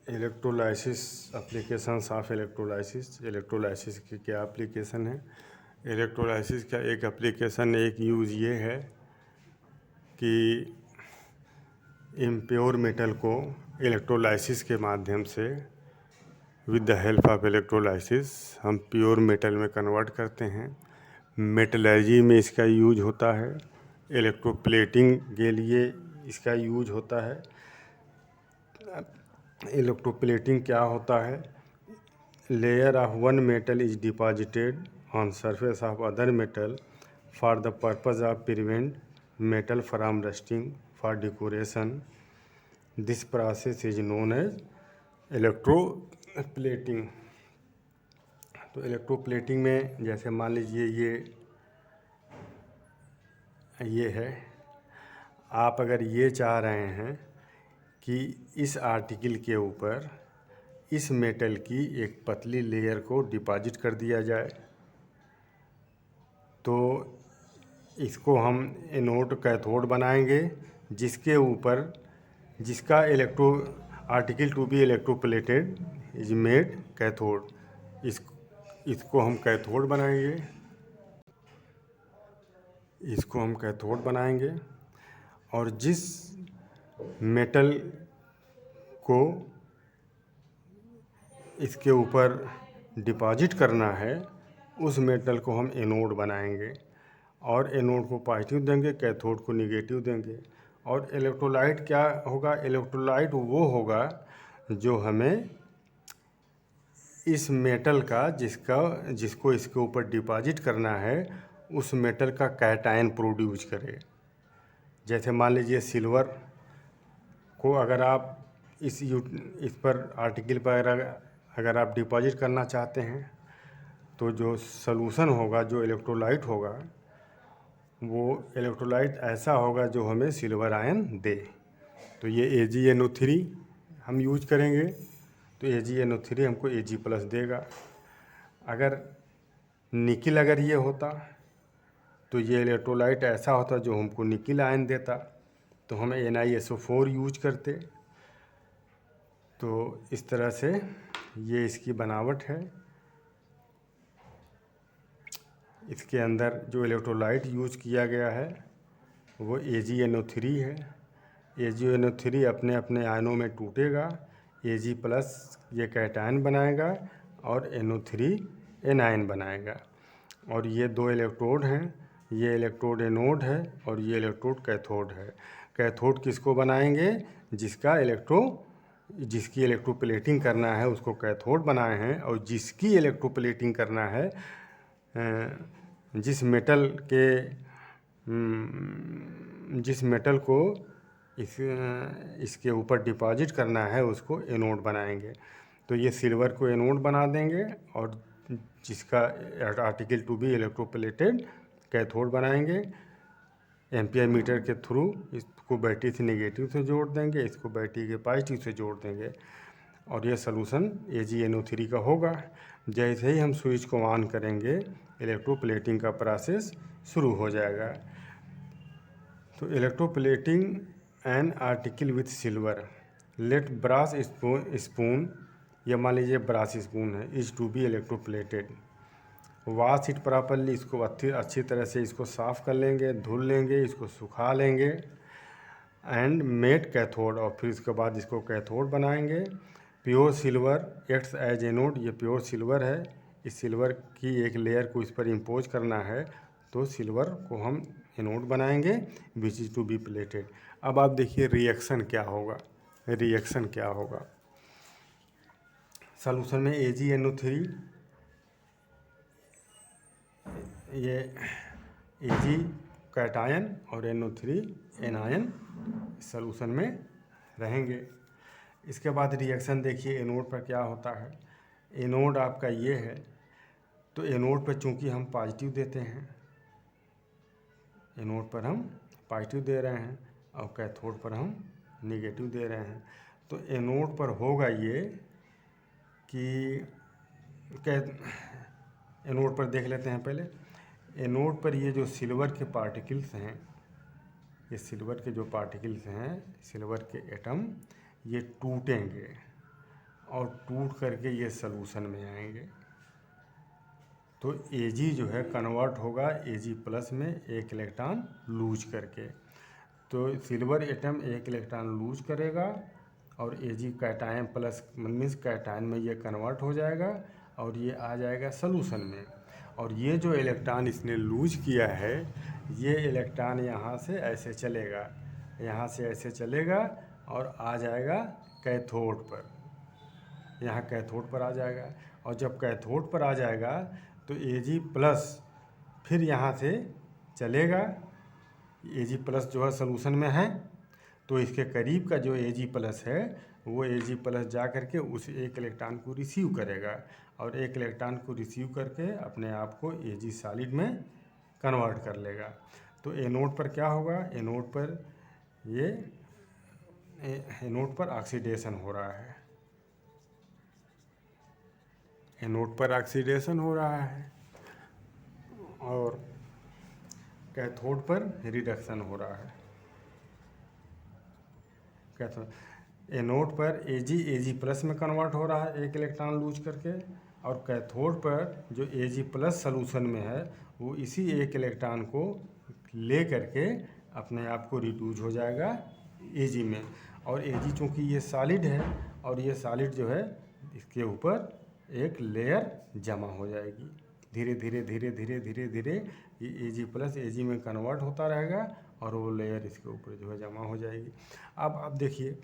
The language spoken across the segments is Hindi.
इलेक्ट्रोलाइसिस एप्लीकेशंस ऑफ इलेक्ट्रोलाइसिस की क्या एप्लीकेशन है। इलेक्ट्रोलाइसिस का एक एप्लीकेशन, एक यूज़ ये है कि इम्प्योर मेटल को इलेक्ट्रोलाइसिस के माध्यम से with the help of electrolysis हम प्योर मेटल में कन्वर्ट करते हैं। मेटलर्जी में इसका यूज होता है, इलेक्ट्रोप्लेटिंग के लिए इसका यूज होता है। इलेक्ट्रोप्लेटिंग क्या होता है? Layer of one metal is deposited on surface of other metal for the purpose of prevent metal from rusting for decoration. This process is known as electroplating. तो इलेक्ट्रोप्लेटिंग में जैसे मान लीजिए ये है, आप अगर ये चाह रहे हैं कि इस आर्टिकल के ऊपर इस मेटल की एक पतली लेयर को डिपॉजिट कर दिया जाए, तो इसको हम एनोड कैथोड बनाएंगे, जिसके ऊपर जिसका article to be electroplated is made cathode. इसको हम कैथोड बनाएंगे, और जिस मेटल को इसके ऊपर डिपॉजिट करना है उस मेटल को हम एनोड बनाएंगे, और एनोड को पॉजिटिव देंगे, कैथोड को निगेटिव देंगे। और इलेक्ट्रोलाइट क्या होगा? इलेक्ट्रोलाइट वो होगा जो हमें इस मेटल का जिसको इसके ऊपर डिपॉजिट करना है उस मेटल का कैटायन प्रोड्यूस करे। जैसे मान लीजिए सिल्वर को अगर आप इस पर आर्टिकल पर अगर आप डिपॉजिट करना चाहते हैं, तो जो सॉल्यूशन होगा, जो इलेक्ट्रोलाइट होगा, वो इलेक्ट्रोलाइट ऐसा होगा जो हमें सिल्वर आयन दे। तो ये AgNO3 हम यूज करेंगे, तो AgNO3 हमको Ag+ देगा। अगर निकिल अगर ये होता तो ये इलेक्ट्रोलाइट ऐसा होता जो हमको निकिल आयन देता, तो हम NiSO4 यूज करते। तो इस तरह से ये इसकी बनावट है। इसके अंदर जो इलेक्ट्रोलाइट यूज किया गया है वो AgNO3 है। AgNO3 अपने अपने आयनों में टूटेगा, Ag+ ये कैटायन बनाएगा और NO3 एनायन बनाएगा। और ये दो इलेक्ट्रोड हैं, ये इलेक्ट्रोड एनोड है और ये इलेक्ट्रोड कैथोड है। कैथोड किसको बनाएंगे? जिसकी इलेक्ट्रोप्लेटिंग करना है उसको कैथोड बनाए हैं, और जिसकी इलेक्ट्रोप्लेटिंग करना है, जिस मेटल को इसके ऊपर डिपॉजिट करना है उसको एनोड बनाएंगे। तो ये सिल्वर को एनोड बना देंगे, और जिसका article to be electroplated cathode बनाएंगे। एम्पियर मीटर के थ्रू इसको बैटरी से नेगेटिव से जोड़ देंगे, इसको बैटरी के पॉजिटिव से जोड़ देंगे, और ये सॉल्यूशन AgNO3 का होगा। जैसे ही हम स्विच को ऑन करेंगे इलेक्ट्रोप्लेटिंग का प्रोसेस शुरू हो जाएगा। तो electroplating an article with silver, let brass spoon, या मान लीजिए ब्रास स्पून है, is to be electroplated. Wash it properly, इसको अच्छी तरह से इसको साफ़ कर लेंगे, धुल लेंगे, इसको सुखा लेंगे, एंड मेड कैथोड, और फिर इसके बाद इसको कैथोड बनाएंगे। Pure silver acts as anode, ये प्योर सिल्वर है, इस सिल्वर की एक लेयर को इस पर इम्पोज करना है, तो सिल्वर को हम एनोड बनाएंगे which is to be plated. अब आप देखिए रिएक्शन क्या होगा। सॉल्यूशन में AgNO3, ये Ag कैटायन और NO3 एनायन सॉल्यूशन में रहेंगे। इसके बाद रिएक्शन देखिए एनोड पर क्या होता है। एनोड आपका ये है, तो एनोड पर चूंकि हम पॉजिटिव देते हैं, एनोड पर हम पॉजिटिव दे रहे हैं और कैथोड पर हम नेगेटिव दे रहे हैं। तो एनोड पर होगा ये कि एनोड पर देख लेते हैं पहले। एनोड पर ये जो सिल्वर के पार्टिकल्स हैं, ये सिल्वर के जो पार्टिकल्स हैं, सिल्वर के एटम, ये टूटेंगे, और टूट करके ये सलूशन में आएंगे। तो Ag जो है कन्वर्ट होगा Ag प्लस में एक इलेक्ट्रॉन लूज करके। तो सिल्वर एटम एक इलेक्ट्रॉन लूज करेगा और Ag cation plus means cation में ये कन्वर्ट हो जाएगा और ये आ जाएगा सलूशन में। और ये जो इलेक्ट्रॉन इसने लूज किया है, ये इलेक्ट्रॉन यहाँ से ऐसे चलेगा, यहाँ से ऐसे चलेगा और आ जाएगा कैथोड पर। यहाँ कैथोड पर आ जाएगा और जब कैथोड पर आ जाएगा तो Ag प्लस फिर यहाँ से चलेगा। Ag प्लस जो है सलूशन में है, तो इसके करीब का जो Ag प्लस है वो Ag प्लस जा करके उस एक इलेक्ट्रॉन को रिसीव करेगा और एक इलेक्ट्रॉन को रिसीव करके अपने आप को Ag सॉलिड में कन्वर्ट कर लेगा। तो एनोड पर क्या होगा, एनोड पर ये एनोड पर ऑक्सीडेशन हो रहा है, एनोड पर ऑक्सीडेशन हो रहा है और कैथोड पर रिडक्शन हो रहा है। कैथोड एनोड पर Ag प्लस में कन्वर्ट हो रहा है एक इलेक्ट्रॉन लूज करके, और कैथोड पर जो Ag प्लस सलूशन में है वो इसी एक इलेक्ट्रॉन को ले करके अपने आप को रिड्यूस हो जाएगा Ag में। और Ag चूँकि ये सॉलिड है और ये सॉलिड जो है इसके ऊपर एक लेयर जमा हो जाएगी। धीरे धीरे धीरे धीरे धीरे धीरे ये Ag प्लस Ag में कन्वर्ट होता रहेगा और वो लेयर इसके ऊपर जो है जमा हो जाएगी। अब देखिए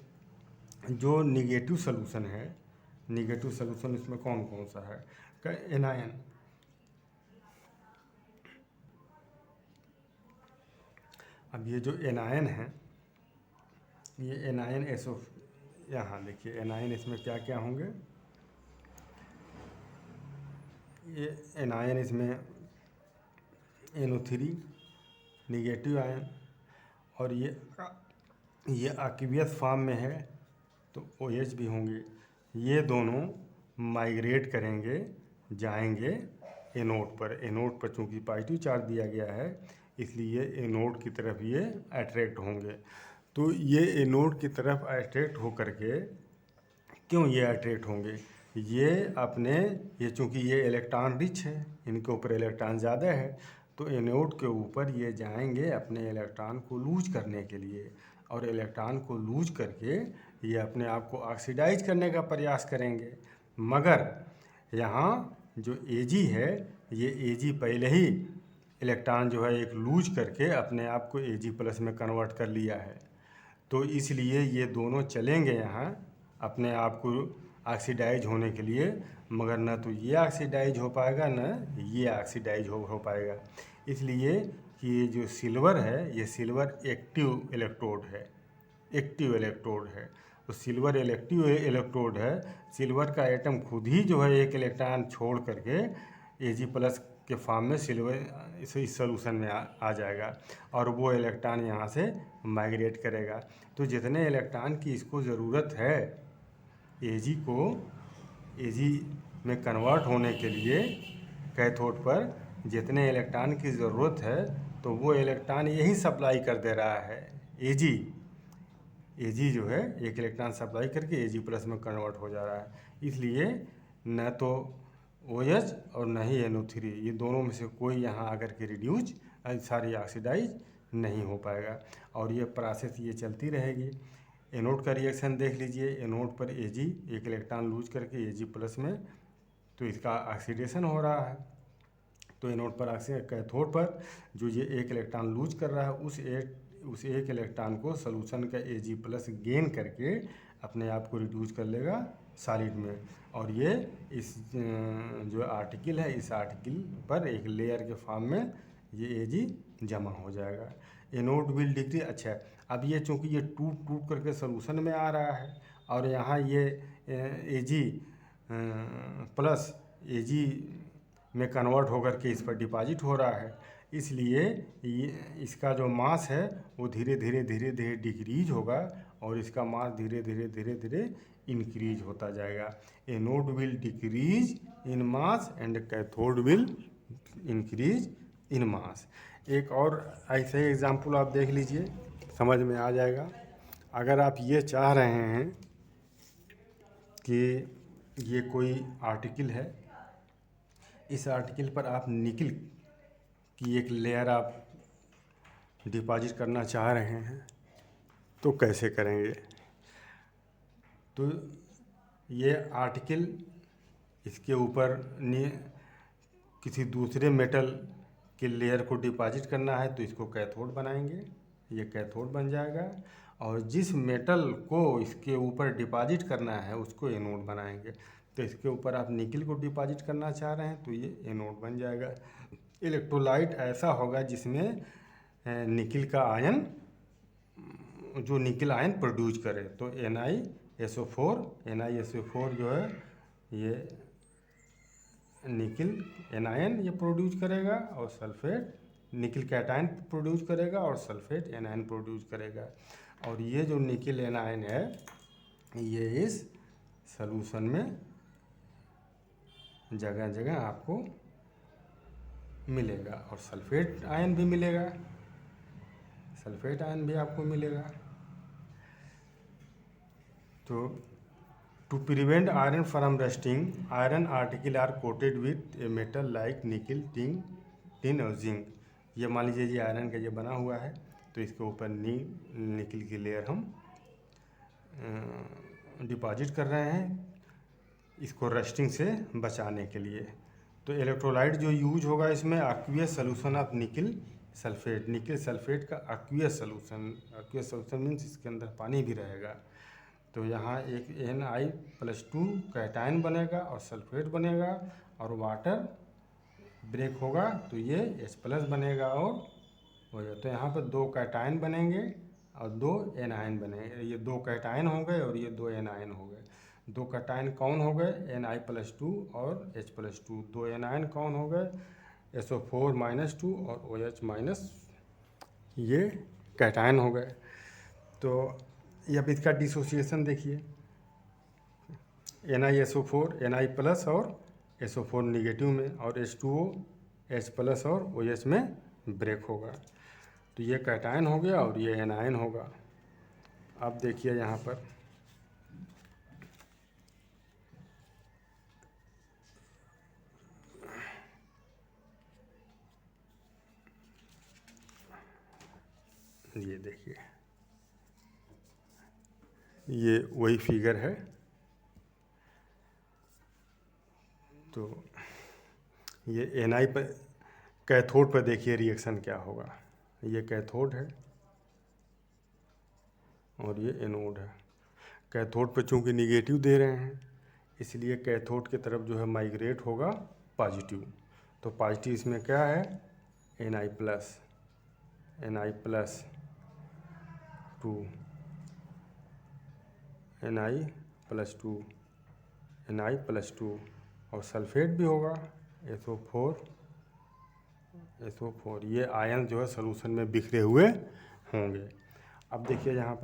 जो निगेटिव सलूशन है, निगेटिव सलूशन इसमें कौन कौन सा है, एनायन। अब ये जो एनायन है, ये एनायन SO, यहाँ देखिए एनायन इसमें क्या क्या होंगे। ये एनायन इसमें NO3 निगेटिव आयन, और ये एक्वियस फॉर्म में है तो OH भी होंगे। ये दोनों माइग्रेट करेंगे, जाएंगे एनोड पर। एनोड पर चूँकि पॉजिटिव चार्ज दिया गया है इसलिए एनोड की तरफ ये अट्रैक्ट होंगे। तो ये एनोड की तरफ अट्रैक्ट हो करके क्यों ये अट्रैक्ट होंगे, ये चूँकि ये इलेक्ट्रॉन रिच है, इनके ऊपर इलेक्ट्रॉन ज़्यादा है, तो एनोड के ऊपर ये जाएंगे अपने इलेक्ट्रॉन को लूज करने के लिए, और इलेक्ट्रॉन को लूज करके ये अपने आप को ऑक्सीडाइज करने का प्रयास करेंगे। मगर यहाँ जो Ag है, ये Ag पहले ही इलेक्ट्रॉन जो है एक लूज करके अपने आप को Ag प्लस में कन्वर्ट कर लिया है। तो इसलिए ये दोनों चलेंगे यहाँ अपने आप को ऑक्सीडाइज होने के लिए, मगर न तो ये ऑक्सीडाइज हो पाएगा न ये ऑक्सीडाइज हो पाएगा। इसलिए कि ये जो सिल्वर है, ये सिल्वर एक्टिव इलेक्ट्रोड है, एक्टिव इलेक्ट्रोड है। तो सिल्वर एक्टिव इलेक्ट्रोड है, सिल्वर का एटम खुद ही जो है एक इलेक्ट्रॉन छोड़ करके Ag प्लस के फॉर्म में सिल्वर इस सॉल्यूशन में आ जाएगा और वो इलेक्ट्रॉन यहाँ से माइग्रेट करेगा। तो जितने इलेक्ट्रॉन की इसको ज़रूरत है Ag में कन्वर्ट होने के लिए, कैथोड पर जितने इलेक्ट्रॉन की ज़रूरत है तो वो इलेक्ट्रॉन यही सप्लाई कर दे रहा है। Ag जो है एक इलेक्ट्रॉन सप्लाई करके Ag प्लस में कन्वर्ट हो जा रहा है। इसलिए न तो OH और न ही NO3, ये दोनों में से कोई यहाँ आकर के रिड्यूस सारी ऑक्सीडाइज नहीं हो पाएगा और ये प्रोसेस ये चलती रहेगी। एनोड का रिएक्शन देख लीजिए, एनोड पर Ag एक इलेक्ट्रॉन लूज करके Ag प्लस में, तो इसका ऑक्सीडेशन हो रहा है। तो एनोड पर कैथोड पर जो ये एक इलेक्ट्रॉन लूज कर रहा है उस एक इलेक्ट्रॉन को सॉल्यूशन का Ag प्लस गेन करके अपने आप को रिड्यूस कर लेगा सॉलिड में, और ये इस जो आर्टिकल है इस आर्टिकल पर एक लेयर के फॉर्म में ये Ag जमा हो जाएगा। Anode will decrease. अच्छा, अब ये चूँकि ये टूट करके सॉल्यूशन में आ रहा है और यहाँ ये Ag प्लस Ag में कन्वर्ट होकर के इस पर डिपॉजिट हो रहा है, इसलिए ये इसका जो मास है वो धीरे धीरे धीरे धीरे डिक्रीज होगा और इसका मास धीरे धीरे धीरे धीरे इंक्रीज होता जाएगा। Anode will decrease in mass and cathode will increase in mass. एक और ऐसे ही एग्जाम्पल आप देख लीजिए, समझ में आ जाएगा। अगर आप ये चाह रहे हैं कि ये कोई आर्टिकल है, इस आर्टिकल पर आप निकल की एक लेयर आप डिपॉजिट करना चाह रहे हैं तो कैसे करेंगे। तो ये आर्टिकल इसके ऊपर किसी दूसरे मेटल के लेयर को डिपॉजिट करना है तो इसको कैथोड बनाएंगे, ये कैथोड बन जाएगा। और जिस मेटल को इसके ऊपर डिपॉजिट करना है उसको एनोड बनाएंगे। तो इसके ऊपर आप निकल को डिपॉजिट करना चाह रहे हैं तो ये एनोड बन जाएगा। इलेक्ट्रोलाइट ऐसा होगा जिसमें निकल का आयन, जो निकल आयन प्रोड्यूस करे। तो NiSO4 जो है ये निकल एनायन ये प्रोड्यूस करेगा और सल्फेट निकल कैटायन प्रोड्यूस करेगा और सल्फेट एनायन प्रोड्यूस करेगा। और ये जो निकल एनायन है ये इस सॉल्यूशन में जगह जगह आपको मिलेगा और सल्फेट आयन भी मिलेगा, सल्फेट आयन भी आपको मिलेगा। तो to prevent iron from rusting, iron article are coated with a metal like nickel, tin और जिंक। ये मान लीजिए ये आयरन का ये बना हुआ है तो इसके ऊपर निकल की लेयर हम डिपॉजिट कर रहे हैं इसको रस्टिंग से बचाने के लिए। तो इलेक्ट्रोलाइट जो यूज होगा इसमें एक्वियस सोल्यूशन ऑफ निकल सल्फेट, निकल सल्फेट का एक्वियस सोल्यूशन मीन्स इसके अंदर पानी भी रहेगा। तो यहाँ एक Na+2 कैटायन बनेगा और सल्फेट बनेगा और वाटर ब्रेक होगा तो ये H+ बनेगा और हो जाए। तो यहाँ पर 2 कैटायन बनेंगे और 2 एनायन बनेंगे। ये 2 कैटायन हो गए और ये 2 एनायन हो गए। 2 कैटायन कौन हो गए Na+2 और H+2। 2 एनायन कौन हो गए SO4-2 और OH-। ये कैटायन हो गए। तो ये अब इसका डिसोसिएशन देखिए, NiSO4 Na+ और SO4 निगेटिव में और H2O H+ और OH में ब्रेक होगा। तो ये कैटायन हो गया और ये एनायन होगा। अब देखिए यहाँ पर ये देखिए, ये वही फिगर है। तो ये Na पर कैथोड पर देखिए रिएक्शन क्या होगा। ये कैथोड है और ये एनोड है। कैथोड पर चूंकि निगेटिव दे रहे हैं इसलिए कैथोड की तरफ जो है माइग्रेट होगा पॉजिटिव। तो पॉजिटिव इसमें क्या है Na+2 Na+2 और सल्फेट भी होगा SO4। ये आयन जो है सॉल्यूशन में बिखरे हुए होंगे। अब देखिए यहाँ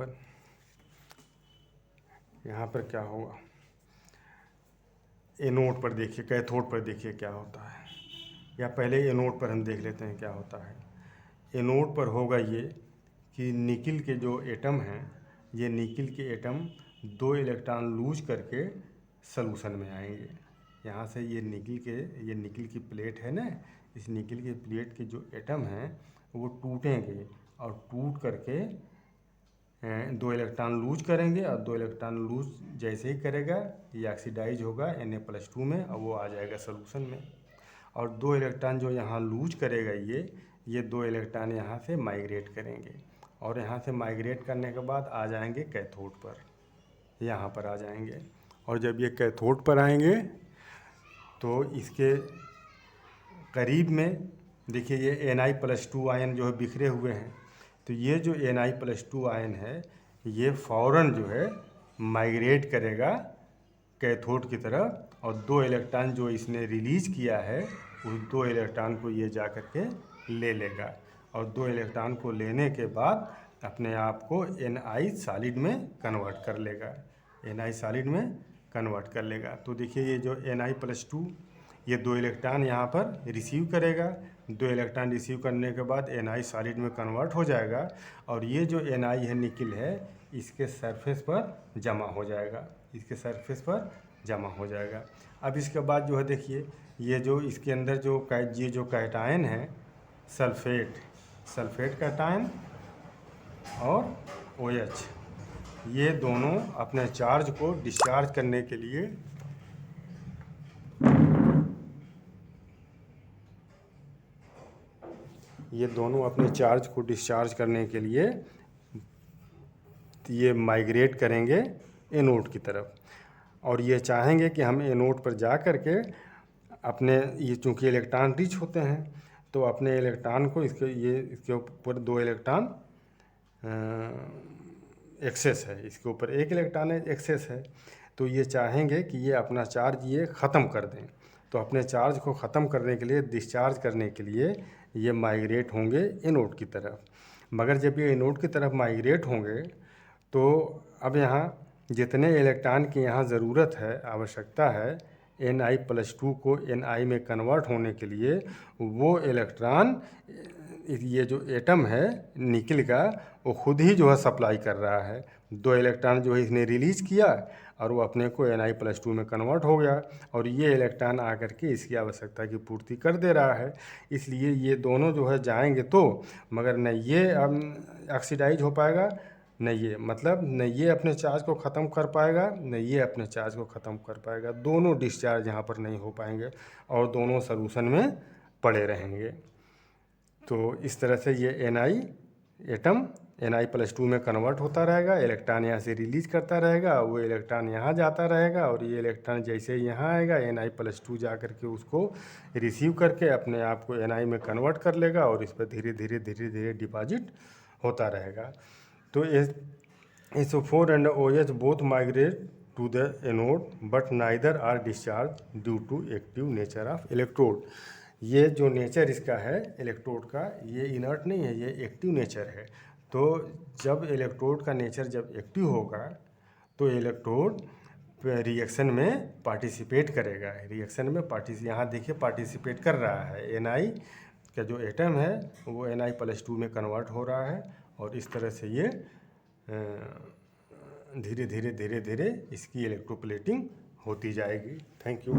पर क्या होगा, एनोड पर देखिए, कैथोड पर देखिए क्या होता है। या पहले एनोड पर हम देख लेते हैं क्या होता है। एनोड पर होगा ये कि निकल के जो एटम हैं, ये निकल के एटम 2 इलेक्ट्रॉन लूज करके सॉल्यूशन में आएंगे। यहाँ से ये निकल की प्लेट है ना, इस निकल की प्लेट के जो एटम हैं वो टूटेंगे और टूट करके 2 इलेक्ट्रॉन लूज करेंगे और 2 इलेक्ट्रॉन लूज जैसे ही करेगा ये ऑक्सीडाइज होगा Na+2 में और वो आ जाएगा सॉल्यूशन में। और 2 इलेक्ट्रॉन जो यहाँ लूज करेगा ये 2 इलेक्ट्रॉन यहाँ से माइग्रेट करेंगे और यहाँ से माइग्रेट करने के बाद आ जाएंगे कैथोड पर, यहाँ पर आ जाएंगे। और जब ये कैथोड पर आएंगे तो इसके करीब में देखिए ये Na+2 आयन जो है बिखरे हुए हैं। तो ये जो Na+2 आयन है ये फ़ौरन जो है माइग्रेट करेगा कैथोड की तरफ और 2 इलेक्ट्रॉन जो इसने रिलीज़ किया है उस 2 इलेक्ट्रॉन को ये जा कर के ले लेगा और 2 इलेक्ट्रॉन को लेने के बाद अपने आप को Na सॉलिड में कन्वर्ट कर लेगा, Na सॉलिड में कन्वर्ट कर लेगा। तो देखिए ये जो Na+2 ये 2 इलेक्ट्रॉन यहाँ पर रिसीव करेगा, 2 इलेक्ट्रॉन रिसीव करने के बाद Na सॉलिड में कन्वर्ट हो जाएगा और ये जो Na है निकल है इसके सरफेस पर जमा हो जाएगा, इसके सरफेस पर जमा हो जाएगा। अब इसके बाद जो है देखिए, ये जो इसके अंदर जो ये जो कैटायन है सल्फेट कैटायन और OH, ये दोनों अपने चार्ज को डिस्चार्ज करने के लिए अपने चार्ज को डिस्चार्ज करने के लिए ये माइग्रेट करेंगे एनोड की तरफ, और ये चाहेंगे कि हम एनोड पर जा कर के अपने, ये चूँकि इलेक्ट्रॉन रिच होते हैं तो अपने इलेक्ट्रॉन को इसके ऊपर 2 इलेक्ट्रॉन एक्सेस है, इसके ऊपर 1 इलेक्ट्रॉन एक्सेस है, तो ये चाहेंगे कि ये अपना चार्ज ये ख़त्म कर दें। तो अपने चार्ज को ख़त्म करने के लिए, डिस्चार्ज करने के लिए ये माइग्रेट होंगे एनोड की तरफ। मगर जब ये एनोड की तरफ माइग्रेट होंगे तो अब यहाँ जितने इलेक्ट्रॉन की यहाँ ज़रूरत है, आवश्यकता है Ni+2 को Ni में कन्वर्ट होने के लिए, वो इलेक्ट्रॉन ये जो एटम है निकल का वो खुद ही जो है सप्लाई कर रहा है। 2 इलेक्ट्रॉन जो है इसने रिलीज़ किया और वो अपने को Ni+2 में कन्वर्ट हो गया, और ये इलेक्ट्रॉन आकर के इसकी आवश्यकता की पूर्ति कर दे रहा है। इसलिए ये दोनों जो है जाएंगे तो, मगर न ये ऑक्सीडाइज हो पाएगा, न ये, मतलब न ये अपने चार्ज को ख़त्म कर पाएगा, न ये अपने चार्ज को ख़त्म कर पाएगा। दोनों डिस्चार्ज यहाँ पर नहीं हो पाएंगे और दोनों सॉल्यूशन में पड़े रहेंगे। तो इस तरह से ये एटम Ni+2 में कन्वर्ट होता रहेगा, इलेक्ट्रॉन यहाँ से रिलीज़ करता रहेगा, वो इलेक्ट्रॉन यहाँ जाता रहेगा, और ये इलेक्ट्रॉन जैसे ही यहाँ आएगा Ni+2 जा कर के उसको रिसीव करके अपने आप को Ni में कन्वर्ट कर लेगा, और इस पर धीरे धीरे डिपॉजिट होता रहेगा। तो SO4 and OH both migrate to the anode but neither are discharge due to active nature of electrode. ये जो नेचर इसका है इलेक्ट्रोड का, ये इनर्ट नहीं है, ये एक्टिव नेचर है। तो जब इलेक्ट्रोड का नेचर जब एक्टिव होगा तो इलेक्ट्रोड रिएक्शन में पार्टिसिपेट करेगा। रिएक्शन में यहाँ देखिए पार्टिसिपेट कर रहा है। Ni का जो एटम है वो Ni+2 में कन्वर्ट हो रहा है, और इस तरह से ये धीरे धीरे इसकी इलेक्ट्रोप्लेटिंग होती जाएगी। Thank you.